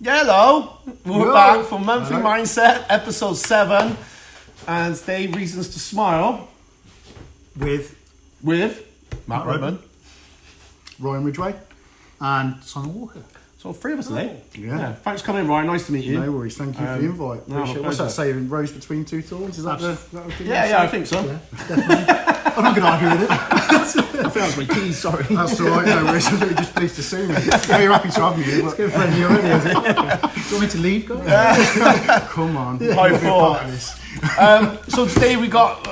Hello, we're back for Monthly Mindset, episode 7, and today Reasons to Smile with Matt Redman, Ryan Ridgway, and Simon Walker. So 3 of us today. Yeah. Thanks for coming in, Ryan. Nice to meet you. No worries. Thank you for the invite. Appreciate it. What's that saying? Rose between two thorns? Is that the thing? Yeah, I think so. Yeah, definitely. I'm not going to argue with it. I think that was my keys. Sorry. That's all right. No worries. I'm really just pleased to see me. Very happy to have you here. It's good friend you already, is it? Do you want me to leave, guys? Come on. So today we got.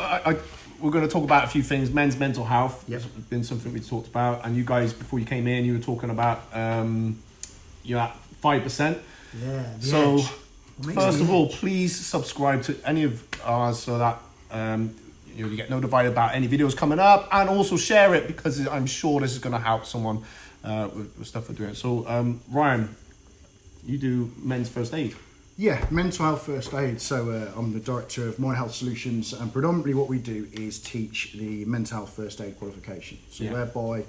We're going to talk about a few things. Men's mental health. Yep. It's been something we talked about, and you guys before you came in, you were talking about you're at 5%. Yeah. So first of all, please subscribe to any of ours so that you get notified about any videos coming up, and also share it because I'm sure this is going to help someone with stuff we're doing. So Ryan, you do men's first aid. Yeah, mental health first aid. So I'm the director of Mind Health Solutions, and predominantly what we do is teach the mental health first aid qualification. So whereby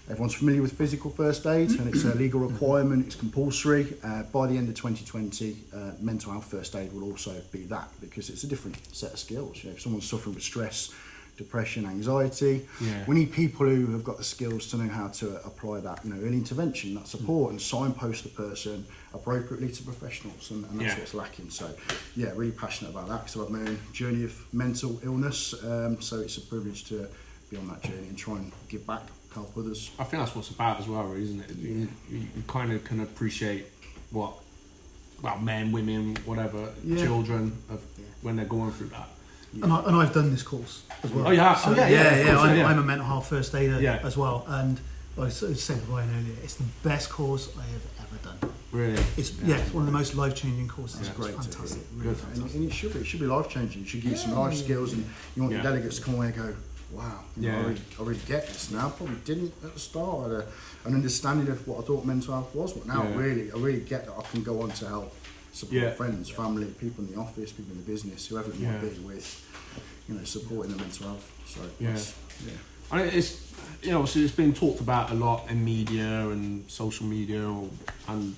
everyone's familiar with physical first aid, and it's a legal requirement, it's compulsory. By the end of 2020, mental health first aid will also be that, because it's a different set of skills. If someone's suffering with stress, depression, anxiety, we need people who have got the skills to know how to apply that, early intervention, that support, and signpost the person appropriately to professionals, and that's what's lacking. So really passionate about that, because I've had my own journey of mental illness, so it's a privilege to be on that journey and try and give back, help others. I think that's what's about as well, really, isn't it? You kind of can appreciate men, women, whatever, children, when they're going through that. Yeah. And I've done this course as well. Oh yeah, so, I'm a mental health first aider as well, and I was saying to Ryan earlier, it's the best course I have ever done. Really? It's one of the most life-changing courses. It's great, fantastic. Really fantastic. And it should be life-changing. You should give you some life skills, and you want the delegates to come away and go, wow, I really get this now. Probably didn't at the start. I had an understanding of what I thought mental health was, but now I really get that I can go on to help support friends, family, people in the office, people in the business, whoever it might be, with supporting their mental health. So I mean, it's so it's been talked about a lot in media and social media, and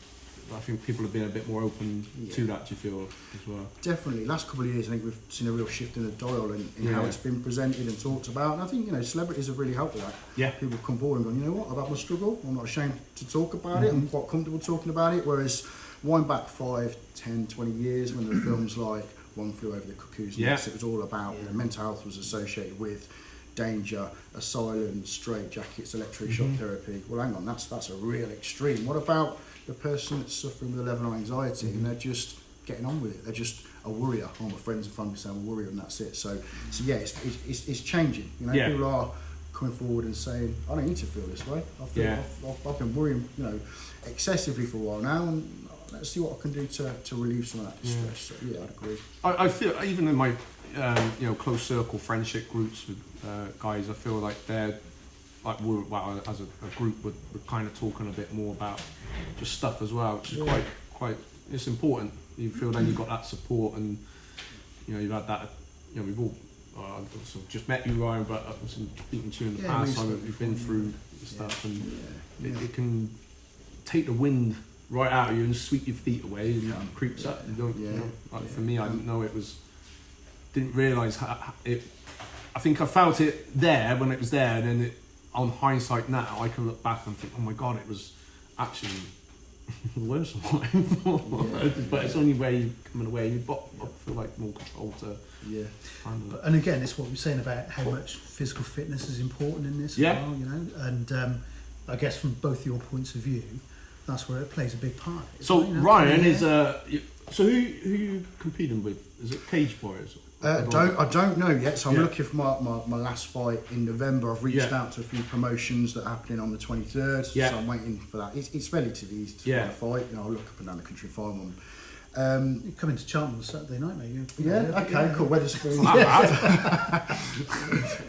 I think people have been a bit more open to that. Do you feel as well? Definitely. Last couple of years, I think we've seen a real shift in the dial in how it's been presented and talked about. And I think celebrities have really helped with that. Yeah. People have come forward and gone, you know what, I've had my struggle. I'm not ashamed to talk about it. I'm quite comfortable talking about it. Whereas wind back 5, 10, 20 years when there were films like One Flew Over the Cuckoo's Nest, it was all about mental health was associated with danger, asylum, straight jackets, electric shock therapy. Well, hang on, that's a real extreme. What about the person that's suffering with a level of anxiety and they're just getting on with it? They're just a worrier. All my friends and family say I'm a worrier, and that's it. So it's changing. People are coming forward and saying, I don't need to feel this way. I've been worrying, excessively for a while now, and let's see what I can do to relieve some of that distress. So, I'd agree. I feel even in my close circle friendship groups with guys, I feel like they're as a group we're kind of talking a bit more about just stuff as well, which is quite it's important. You feel then you've got that support, and you've had that. We've all just met you, Ryan, but I've been speaking to you in the past. We've been through stuff, and it can take the wind right out of you and sweep your feet away, and it creeps up. You don't, for me, I didn't know it was. Didn't realise it. I think I felt it there when it was there, and then on hindsight now, I can look back and think, oh my god, it was actually worse than what I thought. But it's only where you're coming away, I feel like more control to. And again, it's what we're saying about how much physical fitness is important in this as well, and I guess from both your points of view, that's where it plays a big part. So Ryan is so who you competing with? Is it Cage Warriors? I don't know yet. So I'm looking for my last fight in November. I've reached out to a few promotions that are happening on the 23rd. So I'm waiting for that. It's relatively easy to find a fight. I'll look up and down the country and find one. You come into Cheltenham on Saturday night, mate. Cool. Wetherspoon.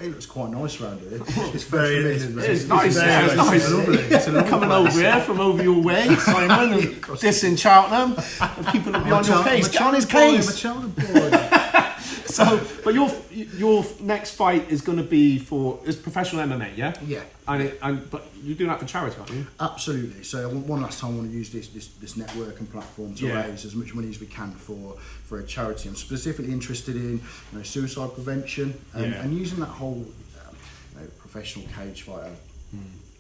It looks quite nice around here. It's nice. It's nice. Lovely. Coming over here from over your way, Simon, and dissing Cheltenham, and people will be on your case. Get on his case. I'm a Cheltenham boy. So, but your next fight is going to be is professional MMA, yeah? Yeah. But you're doing that for charity, aren't you? Absolutely. So one last time I want to use this network and platform to raise as much money as we can for a charity. I'm specifically interested in suicide prevention and using that whole professional cage fighter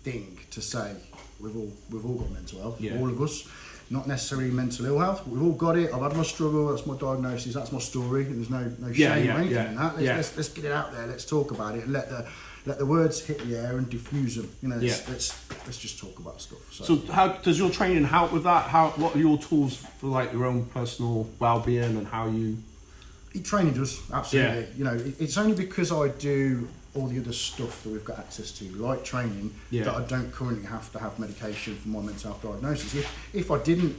thing to say we've all got mental health, all of us. Not necessarily mental ill health. We've all got it. I've had my struggle. That's my diagnosis. That's my story. There's no shame or anything in that. Let's get it out there. Let's talk about it and let the words hit the air and diffuse them. Let's just talk about stuff. So how does your training help with that? What are your tools for like your own personal well-being and how you? Training does, absolutely. It's only because I do all the other stuff that we've got access to, like training, that I don't currently have to have medication for my mental health diagnosis. If I didn't,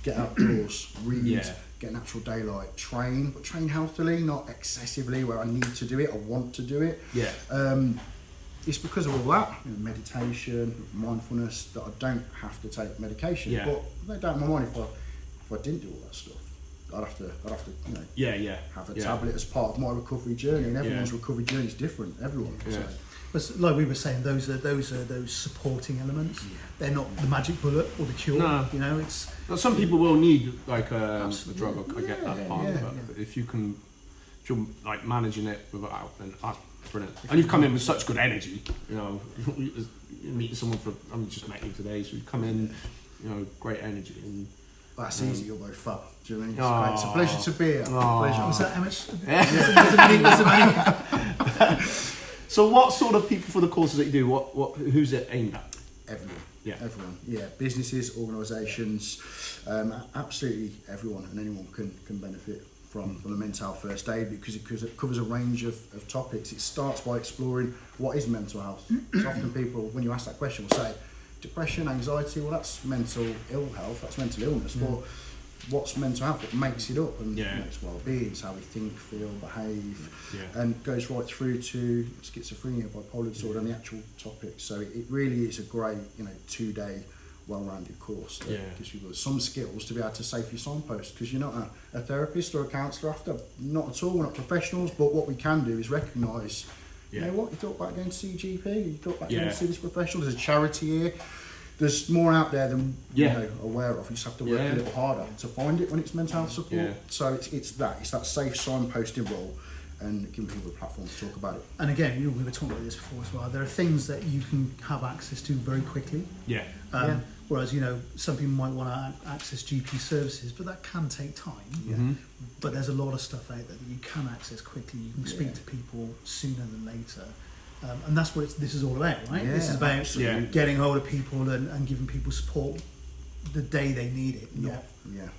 get outdoors, read, get natural daylight, train, but train healthily, not excessively where I need to do it, I want to do it. It's because of all that, meditation, mindfulness, that I don't have to take medication. But no doubt in my mind, if I didn't do all that stuff, I'd have to have a tablet as part of my recovery journey, and everyone's recovery journey is different. Everyone. So. But like we were saying, those are those supporting elements. They're not the magic bullet or the cure. No. It's. Well, some people will need like a drug. I get that part. But if you're like managing it without, then brilliant. And you've come in with such good energy. You meet someone just met you today, so you come in, great energy and. That's easy, you're both fat. Do you know what I mean? It's a pleasure to be here. Pleasure. Was that how much? So what sort of people for the courses that you do, who's it aimed at? Everyone. Yeah. Businesses, organisations, absolutely everyone and anyone can benefit from the mental health first aid because it covers a range of topics. It starts by exploring what is mental health. So often people, when you ask that question, will say, depression, anxiety, well that's mental ill health, that's mental illness. But what's mental health? What makes it up? And it's well-being, it's how we think, feel, behave, and goes right through to schizophrenia, bipolar disorder, and the actual topic. So it really is a great, 2-day well-rounded course that gives you some skills to be able to safely signpost, because you're not a therapist or a counsellor after, not at all, we're not professionals, but what we can do is recognise you know what, you talk about going to see a GP, you talk about going to see this professional, there's a charity here, there's more out there than aware of. You just have to work a little harder to find it when it's mental health support. So it's that safe signposting role and giving people a platform to talk about it. And again, we were talking about this before as well, there are things that you can have access to very quickly. Whereas, some people might want to access GP services, but that can take time. But there's a lot of stuff out there that you can access quickly. You can speak to people sooner than later. And that's what this is all about, right? This is about getting hold of people and giving people support the day they need it, not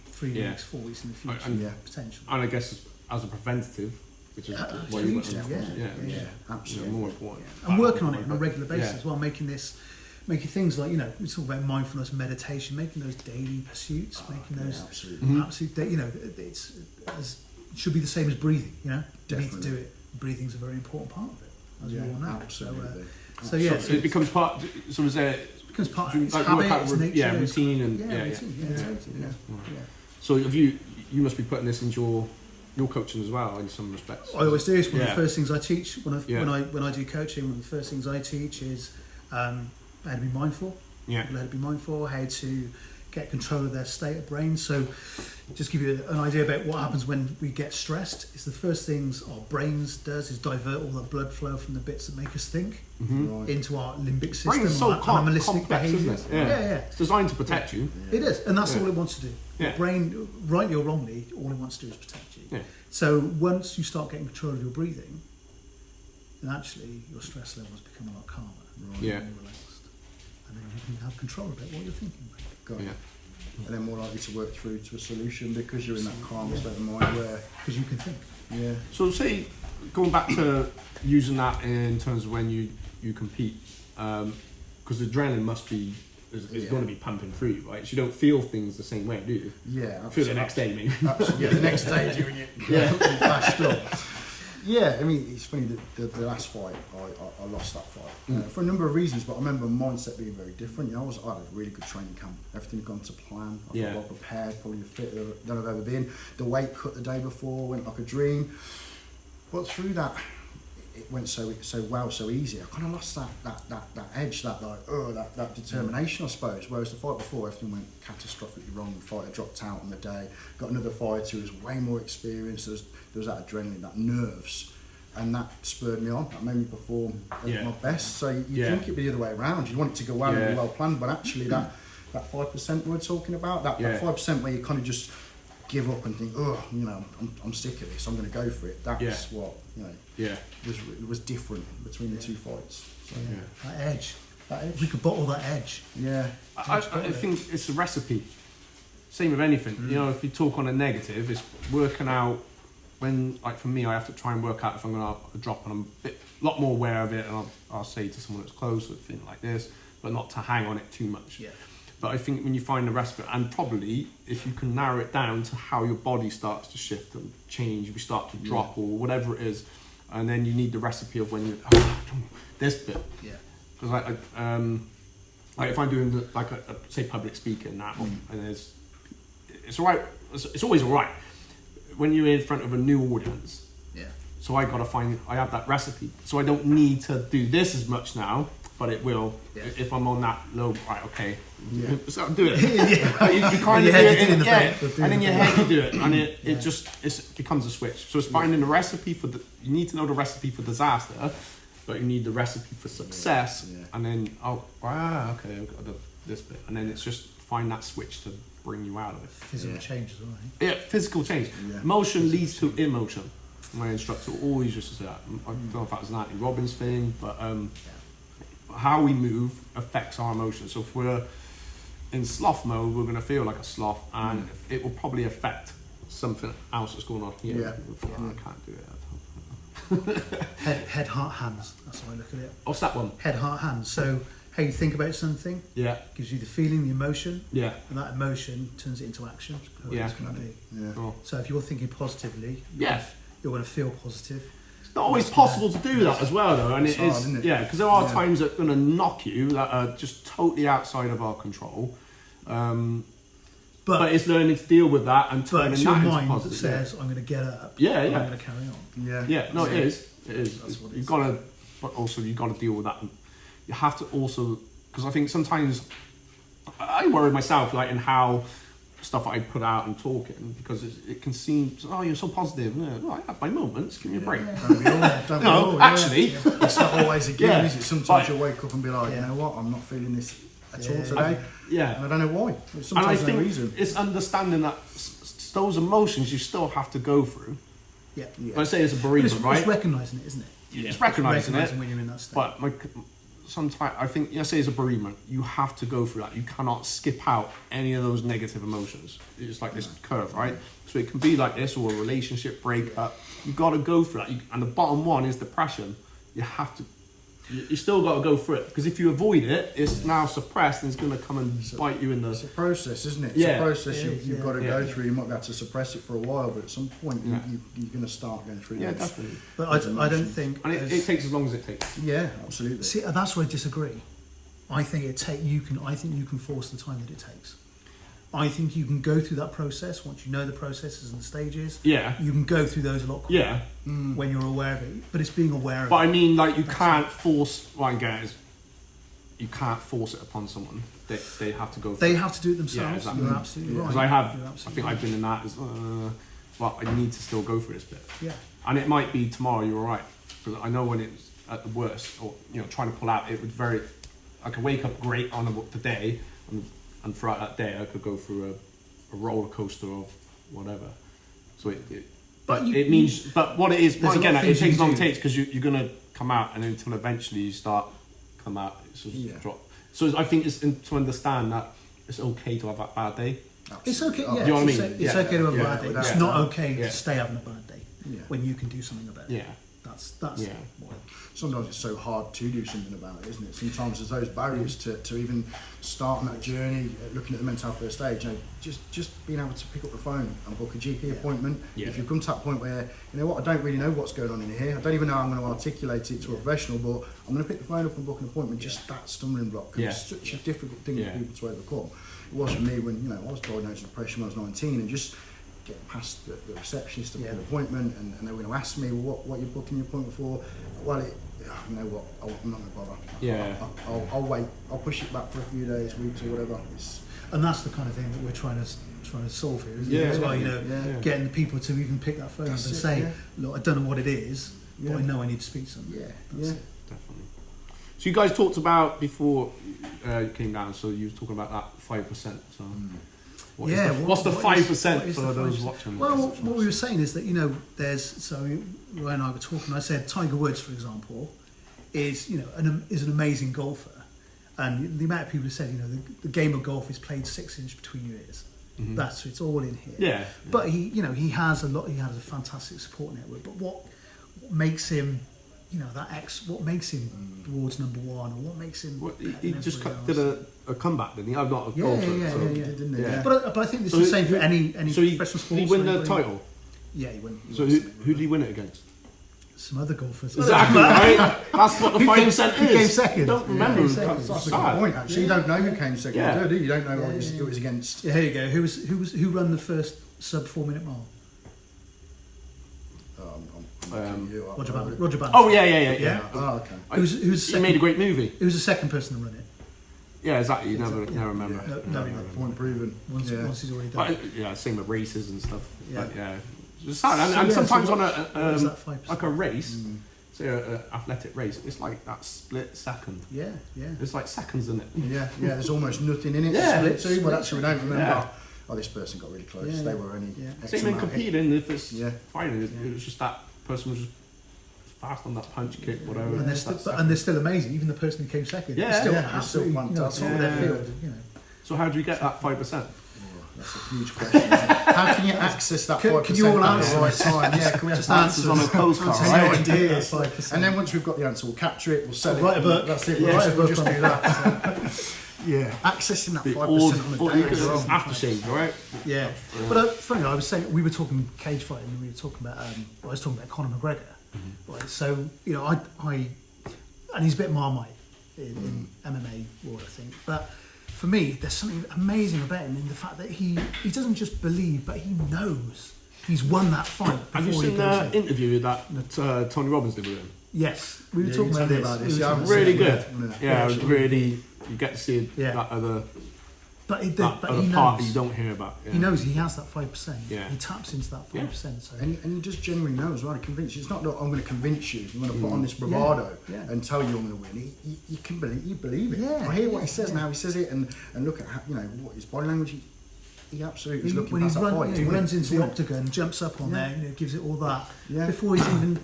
3 weeks, 4 weeks in the future, potentially. And I guess as a preventative, which is what you want to absolutely more important. And working on it on a regular basis as well, making things like, we talk about mindfulness, meditation, making those daily pursuits, making those it should be the same as breathing, You need to do it. Breathing's a very important part of it, as we all know. Absolutely. So it becomes part. So is there? It becomes part of its habits, nature, routine and So have you must be putting this into your coaching as well in some respects. I always do. It's one of the first things I teach when I do coaching. One of the first things I teach is how to be mindful. How to be mindful. How to get control of their state of brain. So, just give you an idea about what happens when we get stressed. It's the first things our brains does is divert all the blood flow from the bits that make us think into our limbic system. Brain's so animalistic behaviour. It's designed to protect you. It is, and that's all it wants to do. Your brain, rightly or wrongly, all it wants to do is protect you. So once you start getting control of your breathing, then actually your stress levels become a lot calmer, more relaxed, and then you can have control about what you're thinking. And then more likely to work through to a solution because you're in that calm state of mind because you can think. So say going back to using that in terms of when you compete, because adrenaline is going to be pumping through you, right? So you don't feel things the same way, do you? Feel the next day, maybe. Absolutely. The next day doing it. Bashed up. I mean, it's funny that the last fight, I lost that fight for a number of reasons, but I remember mindset being very different. I had a really good training camp. Everything had gone to plan. I felt well prepared, probably fitter than I've ever been. The weight cut the day before went like a dream. But through that, it went so well, so easy. I kind of lost that edge, that determination, I suppose. Whereas the fight before, everything went catastrophically wrong. The fighter dropped out on the day. Got another fighter who was way more experienced. There was that adrenaline, that nerves, and that spurred me on. That made me perform at my best. So you think it'd be the other way around. You want it to go well and be well planned, but actually that 5% we're talking about, that 5% where you kind of just give up and think, oh, you know, I'm sick of this, I'm going to go for it. That's what, you know, was different between the two fights. So, that edge. We could bottle that edge. Yeah. I think it's a recipe. Same with anything. You know, if you talk on a negative, it's working out when, like for me, I have to try and work out if I'm going to drop, and I'm a lot more aware of it, and I'll say to someone that's close, a thing like this, but not to hang on it too much. Yeah. But I think when you find the recipe, and probably if you can narrow it down to how your body starts to shift and change, you start to drop or whatever it is, and then you need the recipe of when you this bit. Yeah. Because like if I'm doing say public speaking now, and it's alright. It's always alright when you're in front of a new audience. Yeah. So I have that recipe, so I don't need to do this as much now. But it will if I'm on that low. Right, okay. Yeah. So do it. You kind of do it, and in your head you do it, and it becomes a switch. So it's finding the recipe for you need to know the recipe for disaster, but you need the recipe for success, and then okay, I've got this bit, and then it's just find that switch to bring you out of it. Physical change as well. Yeah, physical change. Yeah. Motion leads to emotion. My instructor always used to say that. I don't know if that was an Anthony Robbins thing, but. How we move affects our emotions. So if we're in sloth mode, we're going to feel like a sloth, and it will probably affect something else that's going on here. I can't do it. Head, heart, hands. That's how I look at it. What's that one? Head, heart, hands. So how you think about something gives you the feeling, the emotion, and that emotion turns it into action. It's going to be. Oh. So if you're thinking positively, you're going to feel positive. It's not always possible to do that as well, though, and it is hard, because there are times that are going to knock you that are just totally outside of our control. But it's learning to deal with that and turning that into positive. But it's your mind that says, "I'm going to get up. I'm going to carry on." It is. It is. You've got to, but also you've got to deal with that. And you have to also, because I think sometimes I worry myself, like in how. Stuff I put out and talking, because it can seem, you're so positive. I have my moments, give me a break. Actually, it's not always a given, is it? Sometimes you'll wake up and be like, you know what, I'm not feeling this at all today. And I don't know why. Sometimes and I think no reason. It's understanding that those emotions you still have to go through. I say it's a bereavement, right? It's recognising it, isn't it? It's recognising it when you're in that state. But sometimes I think, say it's a bereavement, you have to go through that. You cannot skip out any of those negative emotions. It's like this curve, right? So it can be like this, or a relationship breakup. You got to go through that. And the bottom one is depression. You have to. You still got to go through it, because if you avoid it, it's now suppressed and it's going to come and bite you in the. It's a process, isn't it? It's a process you've got to go through. You might be able to suppress it for a while, but at some point you're going to start going through. Yeah, definitely. But I don't think. And it takes as long as it takes. Yeah, absolutely. See, that's where I disagree. I think you can force the time that it takes. I think you can go through that process once you know the processes and the stages. Yeah. You can go through those a lot quicker. Yeah. When you're aware of it, but it's being aware of it. But I mean, like, you can't force. What I get is, you can't force it upon someone. They have to go. They have to do it themselves. Yeah, exactly. You're absolutely right. Because I think I've been in that as well. I need to still go through this bit. Yeah. And it might be tomorrow you're all right, because I know when it's at the worst, or trying to pull out, it would I could wake up great on the day, and throughout that day I could go through a roller coaster of whatever. So but what it is, again, it takes long takes, because you're going to come out, and until eventually you start come out, it's just drop. So I think it's to understand that it's okay to have that bad day. It's okay, Do you know what I mean? It's okay to have a bad day. It's not okay to stay having a bad day when you can do something about it. Yeah. That's sometimes it's so hard to do something about it, isn't it? Sometimes there's those barriers to even start on that journey, looking at the mental health first aid. Just being able to pick up the phone and book a GP appointment. If you've come to that point where, I don't really know what's going on in here, I don't even know how I'm going to articulate it to a professional, but I'm going to pick the phone up and book an appointment. Just that stumbling block, it's such a difficult thing for people to overcome. It was for me when I was diagnosed with depression when I was 19, and just getting past the receptionist to book an appointment, and they were going to ask me, well, what you're booking your appointment for? Well, you know what, I'm not going to bother. Yeah. I'll wait. I'll push it back for a few days, weeks, or whatever. And that's the kind of thing that we're trying to solve here, isn't it? As well, getting the people to even pick that phone up and say, look, I don't know what it is, but I know I need to speak to someone. Yeah, definitely. So you guys talked about before you came down, so you were talking about that 5%. So what's the 5% for those watching? Well, what we were saying is that, Ryan and I were talking, I said Tiger Woods, for example, is an amazing golfer. And the amount of people who said, the game of golf is played 6 inches between your ears. Mm-hmm. It's all in here. Yeah. But he has a fantastic support network. But what makes him, what makes him the world's number one, or what makes him? Well, he just did a comeback, didn't he? I'm not a golfer. Didn't he? Yeah. But I think this is the same for any professional sports. Did he win the title? Yeah, he won. So who did he win it against? Some other golfers. Exactly, right? That's what the 5% is. Who came second? I don't remember. That's a good point, actually. You don't know who came second, do you? You don't know who it was against. Yeah, here you go. Who ran the first sub 4 minute mile? Roger Bannister. Oh yeah. Oh, okay. He made a great movie. Who was the second person to run it? Yeah, exactly. You never remember. No, point proven. Once he's already done. But, same with races and stuff. Yeah. But, it's sad. And sometimes on a race, say an athletic race, it's like that split second. Yeah. It's like seconds, isn't it? Yeah. There's almost nothing in it. Yeah. But actually, we don't remember. Oh, this person got really close. Yeah. They were only. Same in competing. If it's fighting, it was just that person was just fast on that punch kick, whatever. And they're still amazing. Even the person who came second. It's still fantastic. Top of their field. So how do you get that 5%? That's a huge question. How can you access that 5% can you all at answer the right time? Yeah, can we just answers on a postcard, right? Ideas. And then once we've got the answer, we'll capture it, we'll sell it. Write a book. That's it. We'll just do that. Accessing that 5% on the day as well. Aftershave, right? Yeah. But funny, I was saying, we were talking cage fighting, and we were talking about, I was talking about Conor McGregor. Mm-hmm. Right, so, I and he's a bit Marmite in MMA world, I think. But for me, there's something amazing about him in the fact that he doesn't just believe, but he knows he's won that fight. Have you seen the interview that Tony Robbins did with him? Yes, we were talking about this. It was really good. Yeah, it was really. You get to see that other. But he knows, part you don't hear about. He knows he has that 5%. Yeah. He taps into that 5%. So. And he just genuinely knows, right? Convince you. It's not that I'm going to convince you. I'm going to put on this bravado and tell you I'm going to win. You can believe it. Yeah. I hear what he says now. He says it and look at how, what his body language. He absolutely is looking past that fight. He runs into the octagon, jumps up on there, gives it all that before he's even.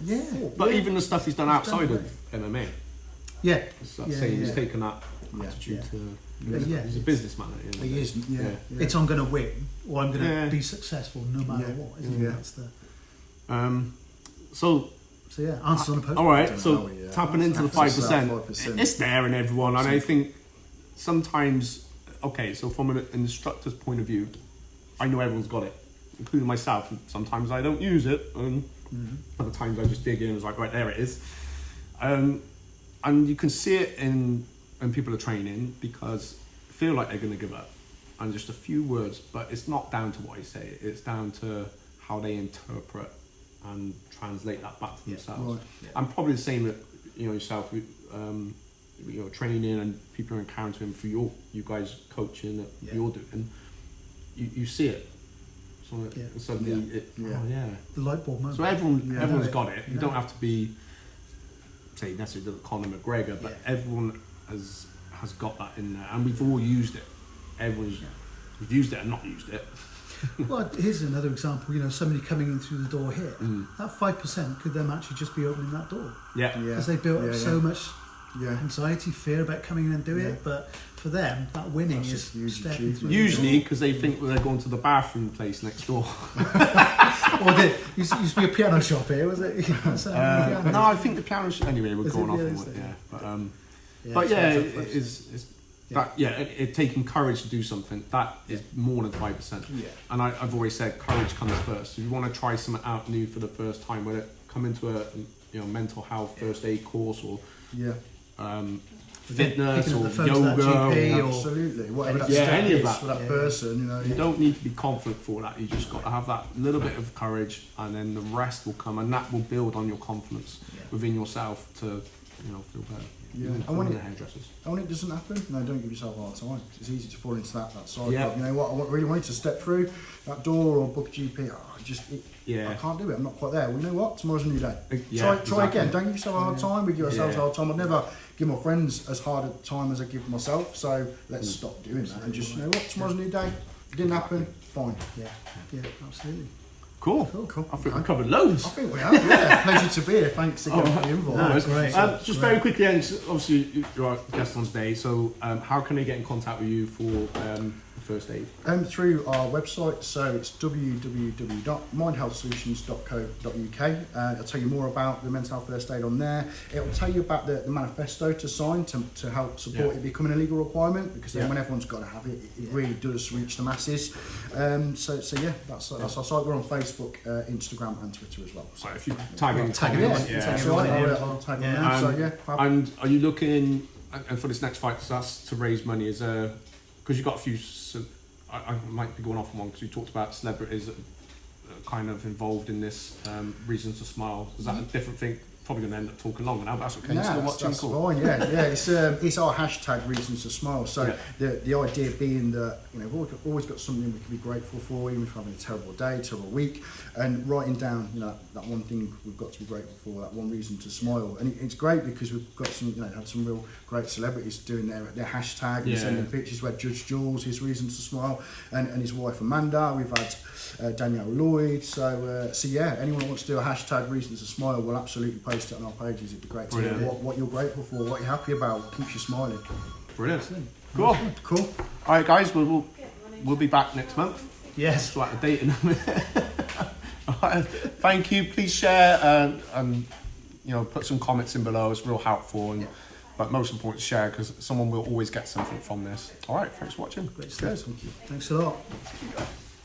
But even the stuff he's done outside of MMA. Yeah. He's taken that attitude to. He's a businessman. He is. Yeah. It's I'm going to win, or I'm going to be successful no matter what. Isn't it? That's the. So answers on a post. All right. So tapping into the 5%, it's there in everyone, and I think sometimes. Okay, so from an instructor's point of view, I know everyone's got it, including myself. Sometimes I don't use it, and other times I just dig in and it's like, right, there it is. And you can see it when people are training because feel like they're going to give up. And just a few words, but it's not down to what I say. It's down to how they interpret and translate that back to themselves. Right. I'm probably the same with yourself. Training and people are encountering through you guys coaching that you're doing, you see it. So suddenly the light bulb moment. So everyone's got it. You don't have to be necessarily Conor McGregor, but everyone has got that in there, and we've all used it. We've used it and not used it. Well, here's another example. Somebody coming in through the door here. That 5% could then actually just be opening that door. Yeah. Because they built up so much. Anxiety, fear about coming in and doing it, but for them, that winning is stepping through. Usually, because they think they're going to the bathroom place next door. Or it used to be a piano shop here, was it? No, I think the piano shop. Anyway, we're going off on it. But it's taking courage to do something that is more than 5%. Yeah. And I've always said courage comes first. If you want to try something out new for the first time, whether it come into a mental health first aid course or fitness or yoga, or absolutely, whatever that any of is that for that person, you know. You don't need to be confident for that. You just got to have that little bit of courage, and then the rest will come, and that will build on your confidence within yourself to, feel better. Yeah, and when it doesn't happen, don't give yourself a hard time. It's easy to fall into that cycle. Yeah. Of, you know what, I really wanted to step through that door or book a GP. I can't do it. I'm not quite there. Well, you know what? Tomorrow's a new day. Try again. Don't give yourself a hard time. We give ourselves a hard time. I'd never give my friends as hard a time as I give myself. So let's stop doing that and just, you know what? Tomorrow's a new day. It didn't happen. Fine. Yeah, absolutely. Cool. I think we covered loads. I think we have, yeah. Pleasure to be here. Thanks again for the invite. No, great. Just very quickly, and obviously you're our guest on today, so how can they get in contact with you for first aid? Through our website, so it's www.mindhealthsolutions.co.uk. I'll tell you more about the mental health first aid on there. It'll tell you about the manifesto to sign to help support it becoming a legal requirement, because then when everyone's got to have it, it really does reach the masses. So that's our site. We're on Facebook, Instagram and Twitter as well. So if you tag in, I'll tag them in. So and are you looking, and for this next fight, so that's to raise money, is because you've got a few, I might be going off on one, because you talked about celebrities that are kind of involved in this reasons to smile. Is that a different thing? Probably going to end up talking longer now, but that's okay. That's fine. Yeah. It's our hashtag reasons to smile. So the idea being that we've always got something we can be grateful for, even if we're having a terrible day, terrible week, and writing down that one thing we've got to be grateful for, that one reason to smile. And it's great because we've got had some real great celebrities doing their hashtag and sending pictures. We had Judge Jules, his reason to smile, and his wife Amanda. We've had Danielle Lloyd. So anyone who wants to do a hashtag reasons to smile will absolutely post it on our pages. It'd be great to hear what you're grateful for, what you're happy about, what keeps you smiling. Brilliant. Cool. All right, guys, we'll be back next month. Yes. Like the date in a minute. All right, thank you. Please share and put some comments in below. It's real helpful, but most important, share, because someone will always get something from this. All right, thanks for watching. Great stuff. Thank you. Thanks a lot.